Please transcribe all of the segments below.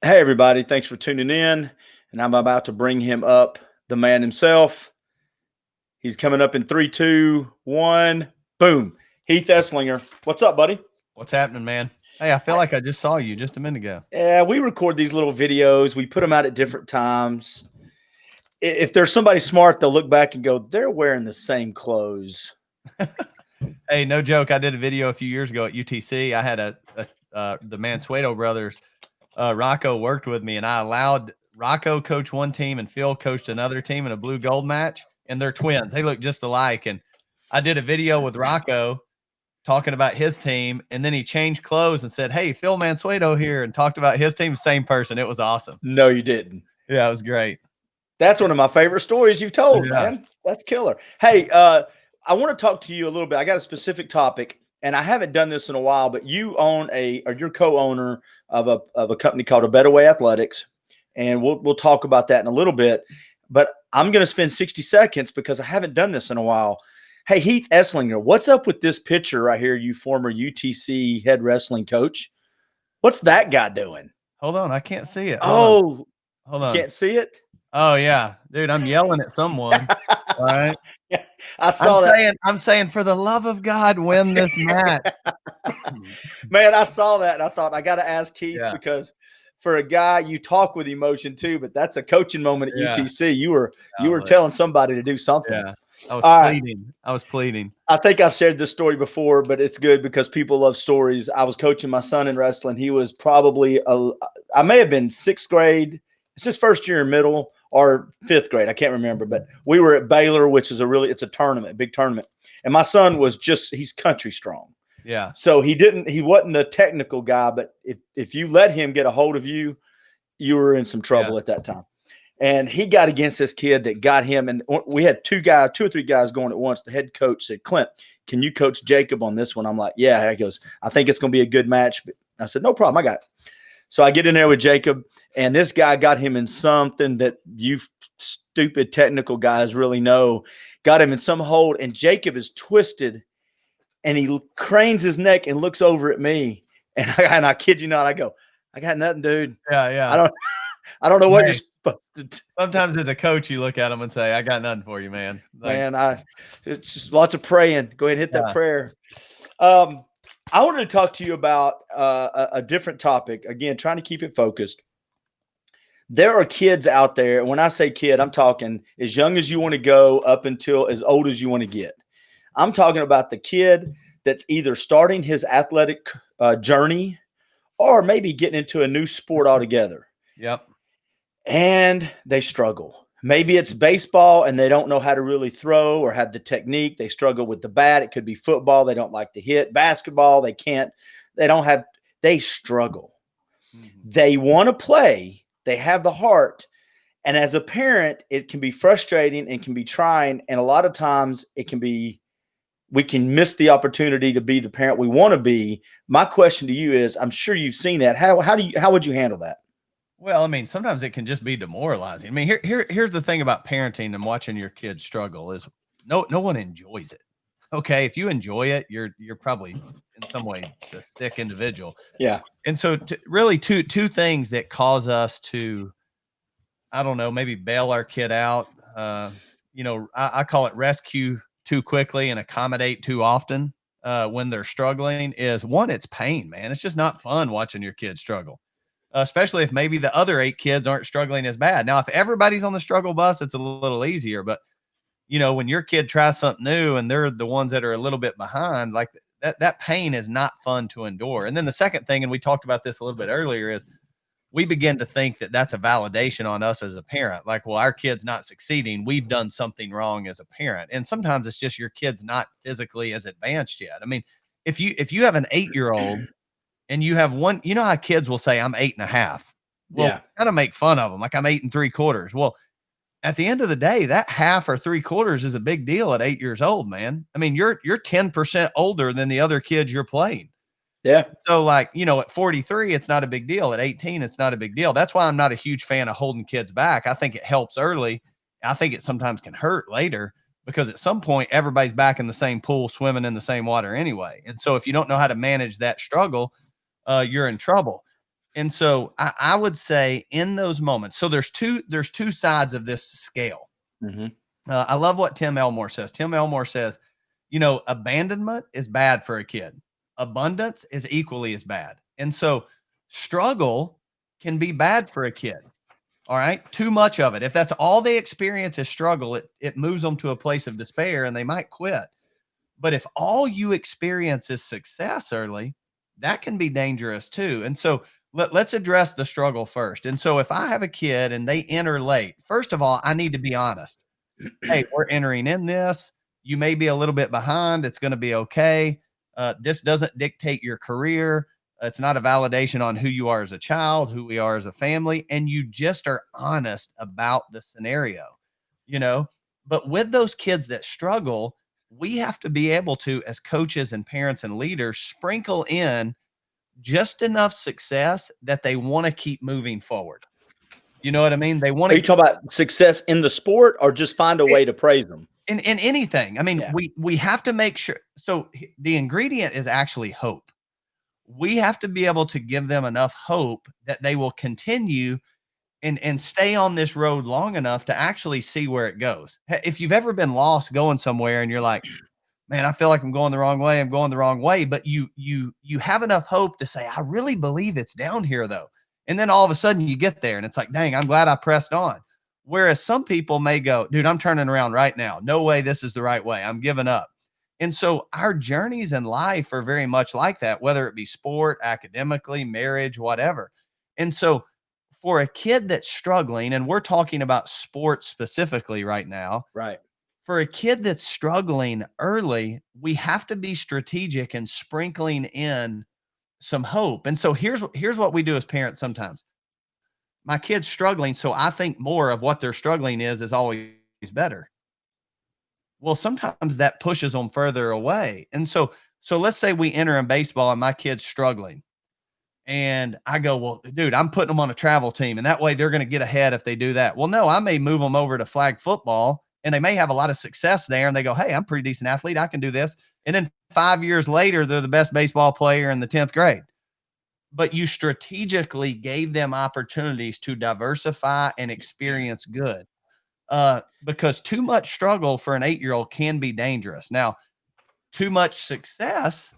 Hey, everybody. Thanks for tuning in. And I'm about to bring him up, the man himself. He's coming up in 3, 2, 1. Boom. Heath Eslinger. What's up, buddy? What's happening, man? Hey, I feel like I just saw you just a minute ago. Yeah, we record these little videos. We put them out at different times. If there's somebody smart, they'll look back and go, they're wearing the same clothes. Hey, no joke. I did a video a few years ago at UTC. I had the Mansueto brothers. Rocco worked with me, and I allowed Rocco coach one team and Phil coached another team in a blue gold match. And they're twins. They look just alike. And I did a video with Rocco talking about his team, and then he changed clothes and said, "Hey, Phil Mansueto here," and talked about his team. Same person. It was awesome. No, you didn't. Yeah, it was great. That's one of my favorite stories you've told, man. That's killer. Hey, I want to talk to you a little bit. I got a specific topic, and I haven't done this in a while, but you own you're co-owner of a company called A Better Way Athletics, and we'll talk about that in a little bit. But I'm going to spend 60 seconds because I haven't done this in a while. Hey, Heath Eslinger, what's up with this picture right here, you former UTC head wrestling coach? What's that guy doing? Hold on, I can't see it. Hold on. Can't see it? Oh, yeah. Dude, I'm yelling at someone. All right. Yeah, I saw that. I'm saying, for the love of God, win this match. Man, I saw that, and I thought, I got to ask Keith because for a guy, you talk with emotion too, but that's a coaching moment at UTC. You were telling somebody to do something. Yeah. I was pleading. I think I've shared this story before, but it's good because people love stories. I was coaching my son in wrestling. He was probably I may have been 6th grade. It's his first year in middle or 5th grade. I can't remember, but we were at Baylor, which is it's a tournament, a big tournament. And my son was he's country strong. Yeah. So he wasn't the technical guy, but if you let him get a hold of you, you were in some trouble at that time. And he got against this kid that got him. And we had 2 or 3 guys going at once. The head coach said, "Clint, can you coach Jacob on this one?" I'm like, "Yeah." He goes, "I think it's going to be a good match." But I said, "No problem. I got it." So I get in there with Jacob, and this guy got him in something that you stupid technical guys really know. Got him in some hold, and Jacob is twisted, and he cranes his neck and looks over at me. And I kid you not, I go, "I got nothing, dude." Yeah. I don't know what you're supposed to do. Sometimes as a coach, you look at them and say, "I got nothing for you, man." It's just lots of praying. Go ahead and hit that prayer. I wanted to talk to you about a different topic. Again, trying to keep it focused. There are kids out there. When I say kid, I'm talking as young as you want to go up until as old as you want to get. I'm talking about the kid that's either starting his athletic journey or maybe getting into a new sport altogether. Yep. And they struggle. Maybe it's baseball and they don't know how to really throw or have the technique. They struggle with the bat. It could be football. They don't like to hit. Basketball, they can't. They struggle. Mm-hmm. They want to play. They have the heart. And as a parent, it can be frustrating and can be trying. And a lot of times we can miss the opportunity to be the parent we want to be. My question to you is, I'm sure you've seen that. How would you handle that? Well, I mean, sometimes it can just be demoralizing. I mean, here's the thing about parenting and watching your kids struggle is no one enjoys it. Okay, if you enjoy it, you're probably in some way the thick individual. Yeah. And so really two things that cause us to, I don't know, maybe bail our kid out. I call it rescue too quickly and accommodate too often when they're struggling is one, it's pain, man. It's just not fun watching your kids struggle. Especially if maybe the other 8 kids aren't struggling as bad. Now, if everybody's on the struggle bus, it's a little easier. But, when your kid tries something new and they're the ones that are a little bit behind, like that pain is not fun to endure. And then the second thing, and we talked about this a little bit earlier, is we begin to think that that's a validation on us as a parent. Like, well, our kid's not succeeding. We've done something wrong as a parent. And sometimes it's just your kid's not physically as advanced yet. I mean, if you have an 8-year-old and you have one, how kids will say, "I'm 8.5." Well, kind of make fun of them. Like, "I'm 8 3/4." Well, at the end of the day, that half or 3/4 is a big deal at 8 years old, man. I mean, you're 10% older than the other kids you're playing. Yeah. So at 43, it's not a big deal. At 18, it's not a big deal. That's why I'm not a huge fan of holding kids back. I think it helps early. I think it sometimes can hurt later because at some point everybody's back in the same pool, swimming in the same water anyway. And so if you don't know how to manage that struggle, you're in trouble. And so I would say in those moments, so there's two sides of this scale. Mm-hmm. I love what Tim Elmore says. Tim Elmore says, abandonment is bad for a kid. Abundance is equally as bad. And so struggle can be bad for a kid. All right. Too much of it. If that's all they experience is struggle, it moves them to a place of despair and they might quit. But if all you experience is success early, that can be dangerous too. And so let's address the struggle first. And so if I have a kid and they enter late, first of all, I need to be honest. Hey, we're entering in this. You may be a little bit behind. It's going to be okay. This doesn't dictate your career. It's not a validation on who you are as a child, who we are as a family. And you just are honest about the scenario, you know. But with those kids that struggle, we have to be able to, as coaches and parents and leaders, sprinkle in just enough success that they want to keep moving forward. You know what I mean? They want Are to you keep talking about success in the sport, or just find a way to praise them? in anything. I mean, Yeah. we have to make sure. So the ingredient is actually hope. We have to be able to give them enough hope that they will continue and stay on this road long enough to actually see where it goes. If you've ever been lost going somewhere and you're like, man, I feel like I'm going the wrong way. I'm going the wrong way. But you have enough hope to say, I really believe it's down here though. And then all of a sudden you get there and it's like, dang, I'm glad I pressed on. Whereas some people may go, dude, I'm turning around right now. No way this is the right way. I'm giving up. And so our journeys in life are very much like that, whether it be sport, academically, marriage, whatever. And so for a kid that's struggling, and we're talking about sports specifically right now, Right. for a kid that's struggling early, we have to be strategic and sprinkling in some hope. And so here's what we do as parents sometimes. My kid's struggling, so I think more of what they're struggling is always better. Well, sometimes that pushes them further away. And so let's say we enter in baseball and my kid's struggling. And I go, well, dude, I'm putting them on a travel team, and that way they're going to get ahead if they do that. Well, no, I may move them over to flag football, and they may have a lot of success there. And they go, hey, I'm a pretty decent athlete. I can do this. And then 5 years later, they're the best baseball player in the 10th grade. But you strategically gave them opportunities to diversify and experience good. Because too much struggle for an 8-year-old can be dangerous. Now, too much success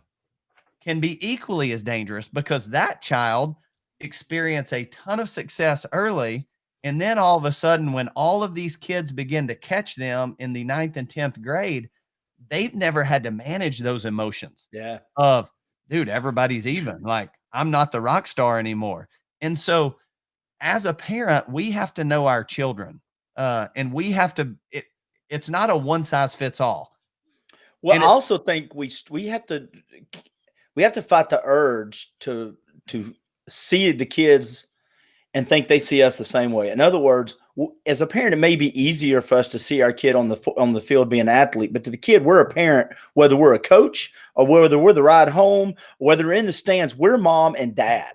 can be equally as dangerous because that child experience a ton of success early. And then all of a sudden, when all of these kids begin to catch them in the ninth and 10th grade, they've never had to manage those emotions Yeah. of, dude, everybody's even. Like, I'm not the rock star anymore. And so, as a parent, we have to know our children. And we have to, it's not a one size fits all. Well, And I also think we have to fight the urge to see the kids and think they see us the same way. In other words, as a parent, it may be easier for us to see our kid on the field being an athlete, but to the kid, we're a parent, whether we're a coach or whether we're the ride home, or whether we're in the stands, we're mom and dad.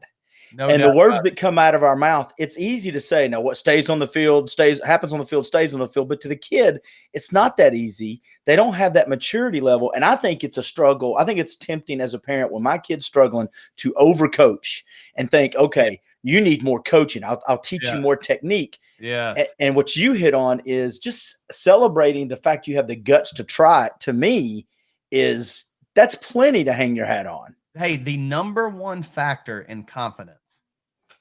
no And the doubt words that come out of our mouth, it's easy to say, no, what stays on the field happens on the field, stays on the field. But to the kid, it's not that easy. They don't have that maturity level. And I think it's a struggle. I think it's tempting as a parent when my kid's struggling to overcoach and think, okay, you need more coaching. I'll teach you Yeah. more technique. Yes. And what you hit on is just celebrating the fact you have the guts to try it. To me, that's plenty to hang your hat on. Hey, the number one factor in confidence,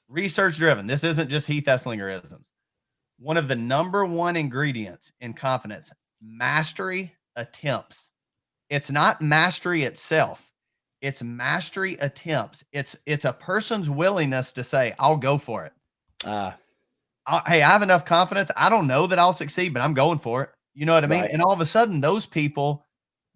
research driven. This isn't just Heath Eslinger isms. One of the number one ingredients in confidence, mastery attempts. It's not mastery itself. It's mastery attempts. It's a person's willingness to say, I'll go for it. Hey, I have enough confidence. I don't know that I'll succeed, but I'm going for it. You know what I mean? Right. And all of a sudden, those people,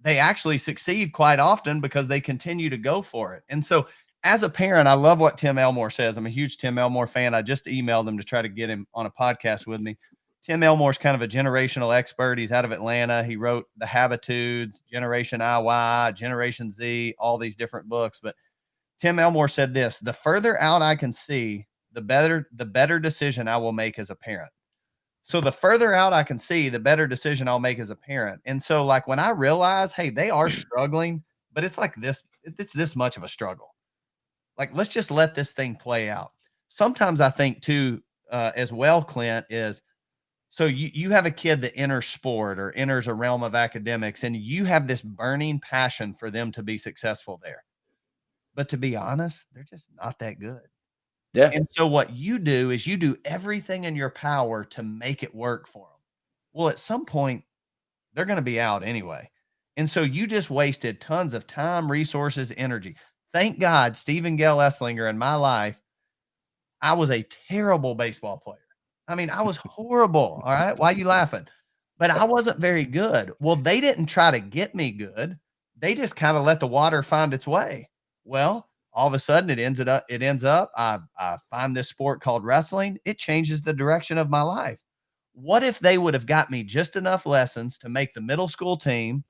they actually succeed quite often because they continue to go for it. And so, as a parent, I love what Tim Elmore says. I'm a huge Tim Elmore fan. I just emailed him to try to get him on a podcast with me. Tim Elmore's kind of a generational expert. He's out of Atlanta. He wrote The Habitudes, Generation IY, Generation Z, all these different books. But Tim Elmore said this: the further out I can see, the better decision I will make as a parent. So the further out I can see, the better decision I'll make as a parent. And so, like, when I realize, hey, they are struggling, but it's like this, it's this much of a struggle. Like, let's just let this thing play out. sometimes I think too, as well, Clint, is so you have a kid that enters sport or enters a realm of academics, and you have this burning passion for them to be successful there. But to be honest, they're just not that good. Yeah. And so what you do is you do everything in your power to make it work for them. Well, at some point, they're going to be out anyway. And so you just wasted tons of time, resources, energy. Thank God, Stephen Gale Eslinger in my life, I was a terrible baseball player. I mean, I was horrible. All right. Why are you laughing? But I wasn't very good. Well, they didn't try to get me good. They just kind of let the water find its way. Well, all of a sudden it ends up, I find this sport called wrestling. It changes the direction of my life. What if they would have got me just enough lessons to make the middle school team,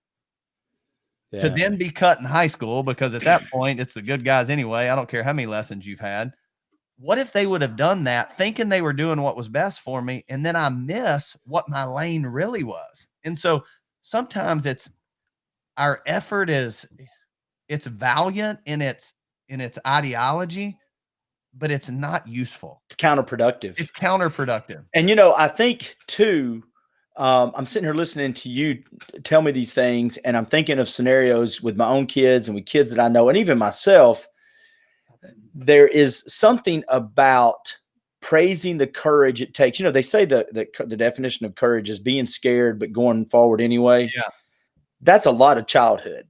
to Yeah. then be cut in high school? Because at that point, it's the good guys anyway. I don't care how many lessons you've had. What if they would have done that thinking they were doing what was best for me, and then I miss what my lane really was? And so sometimes it's our effort is it's valiant in its ideology, but it's not useful. It's counterproductive. It's counterproductive. And, I think too, I'm sitting here listening to you tell me these things, and I'm thinking of scenarios with my own kids and with kids that I know, and even myself. There is something about praising the courage it takes. They say the definition of courage is being scared but going forward anyway. Yeah. That's a lot of childhood.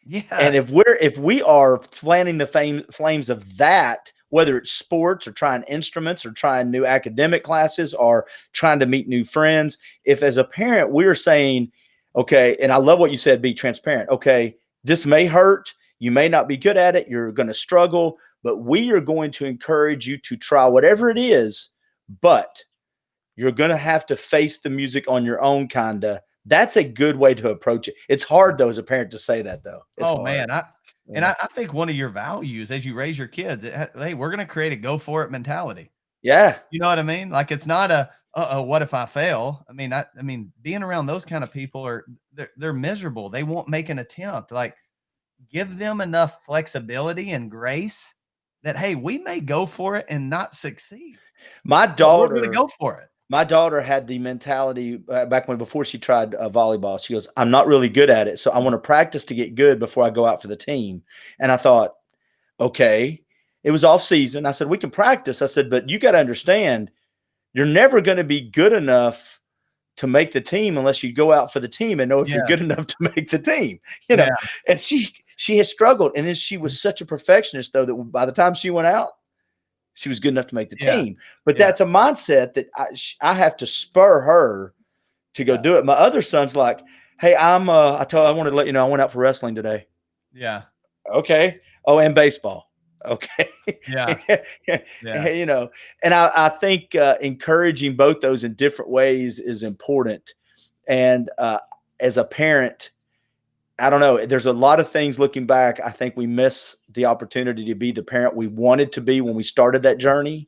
Yeah. And if we are fanning the flames of that, whether it's sports or trying instruments or trying new academic classes or trying to meet new friends, if as a parent we're saying, okay, and I love what you said, be transparent. Okay, this may hurt. You may not be good at it. You're going to struggle, but we are going to encourage you to try whatever it is, but you're going to have to face the music on your own, kinda. That's a good way to approach it. It's hard though as a parent to say that though. It's hard. Man, I think one of your values as you raise your kids, hey, we're going to create a go for it mentality. Yeah. You know what I mean? Like it's not a what if I fail? I mean, being around those kind of people they're miserable. They won't make an attempt. Like give them enough flexibility and grace that hey, we may go for it and not succeed. My But we're daughter going to go for it. My daughter had the mentality before she tried volleyball. She goes, I'm not really good at it, so I want to practice to get good before I go out for the team. And I thought, okay, it was off season. I said, we can practice. I said, but you got to understand, you're never going to be good enough to make the team unless you go out for the team and know if you're good enough to make the team. And she has struggled. And then she was such a perfectionist, though, that by the time she went out, she was good enough to make the team. But that's a mindset that I have to spur her to go do it. My other son's like, hey, I wanted to let you know I went out for wrestling today. Yeah. Okay. Oh, and baseball. Okay. Yeah. And I think encouraging both those in different ways is important. And as a parent, I don't know. There's a lot of things looking back. I think we miss the opportunity to be the parent we wanted to be when we started that journey.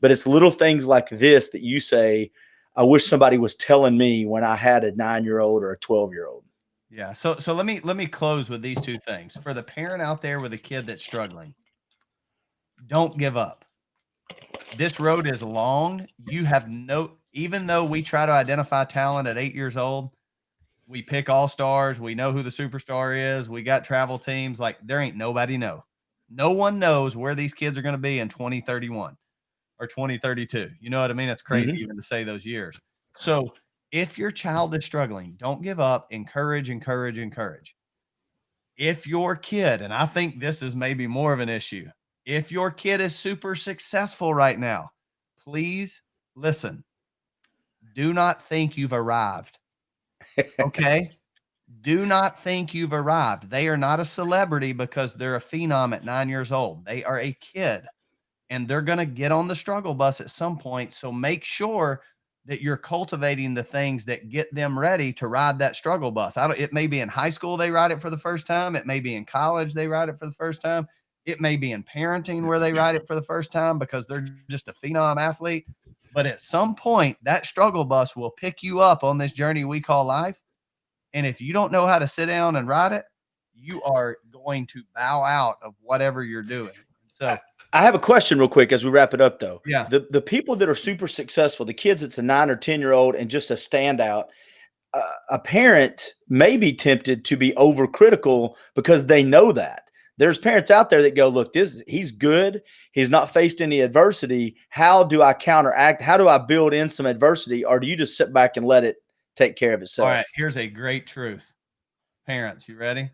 But it's little things like this that you say, I wish somebody was telling me when I had a 9-year-old or a 12-year-old. Yeah. So let me close with these two things. For the parent out there with a kid that's struggling, don't give up. This road is long. Even though we try to identify talent at 8 years old, we pick all stars. We know who the superstar is. We got travel teams. Like there ain't nobody know. No one knows where these kids are going to be in 2031 or 2032. You know what I mean? It's crazy even to say those years. So if your child is struggling, don't give up. Encourage, encourage, encourage. If your kid, and I think this is maybe more of an issue, if your kid is super successful right now, please listen. Do not think you've arrived. Okay? Do not think you've arrived. They are not a celebrity because they're a phenom at 9 years old. They are a kid, and they're going to get on the struggle bus at some point. So make sure that you're cultivating the things that get them ready to ride that struggle bus. It may be in high school they ride it for the first time. It may be in college they ride it for the first time. It may be in parenting where they ride it for the first time because they're just a phenom athlete. But at some point, that struggle bus will pick you up on this journey we call life. And if you don't know how to sit down and ride it, you are going to bow out of whatever you're doing. So I have a question real quick as we wrap it up, though. Yeah. The people that are super successful, the kids that's a 9 or 10-year-old and just a standout, a parent may be tempted to be overcritical because they know that. There's parents out there that go, look, he's good. He's not faced any adversity. How do I counteract? How do I build in some adversity? Or do you just sit back and let it take care of itself? All right, here's a great truth. Parents, you ready?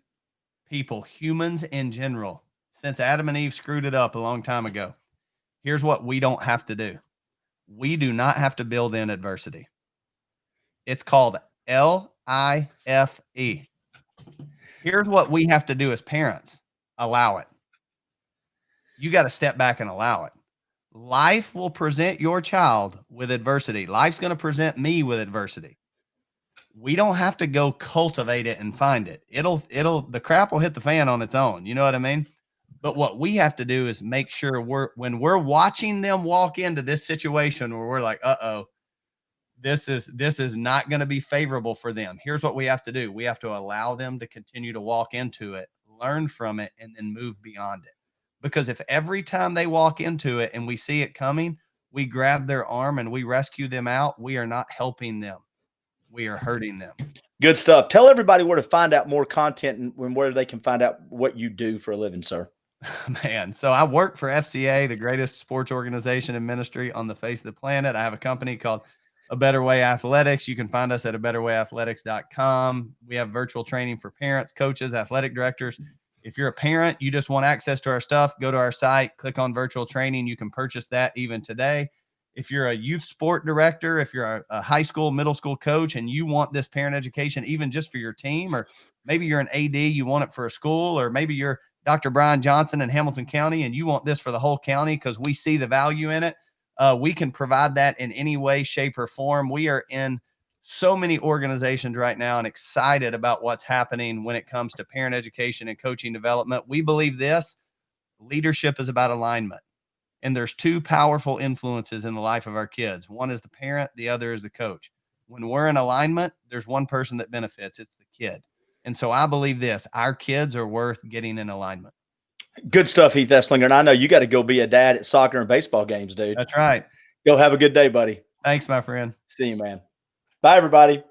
People, humans in general, since Adam and Eve screwed it up a long time ago, here's what we don't have to do. We do not have to build in adversity. It's called LIFE. Here's what we have to do as parents. Allow it. You got to step back and allow it. Life will present your child with adversity. Life's going to present me with adversity. We don't have to go cultivate it and find it. The crap will hit the fan on its own. You know what I mean? But what we have to do is make sure when we're watching them walk into this situation where we're like, uh-oh, this is not going to be favorable for them. Here's what we have to do. We have to allow them to continue to walk into it, learn from it, and then move beyond it. Because if every time they walk into it and we see it coming, we grab their arm and we rescue them out, we are not helping them. We are hurting them. Good stuff. Tell everybody where to find out more content and where they can find out what you do for a living, sir. Man, so I work for FCA, the greatest sports organization and ministry on the face of the planet. I have a company called A Better Way Athletics. You can find us at abetterwayathletics.com. We have virtual training for parents, coaches, athletic directors. If you're a parent, you just want access to our stuff, go to our site, click on virtual training. You can purchase that even today. If you're a youth sport director, if you're a high school, middle school coach, and you want this parent education, even just for your team, or maybe you're an AD, you want it for a school, or maybe you're Dr. Brian Johnson in Hamilton County and you want this for the whole county because we see the value in it, we can provide that in any way, shape, or form. We are in so many organizations right now and excited about what's happening when it comes to parent education and coaching development. We believe this: leadership is about alignment. And there's two powerful influences in the life of our kids. One is the parent, the other is the coach. When we're in alignment, there's one person that benefits. It's the kid. And so I believe this: our kids are worth getting in alignment. Good stuff, Heath Eslinger. And I know you got to go be a dad at soccer and baseball games, dude. That's right. Go have a good day, buddy. Thanks, my friend. See you, man. Bye, everybody.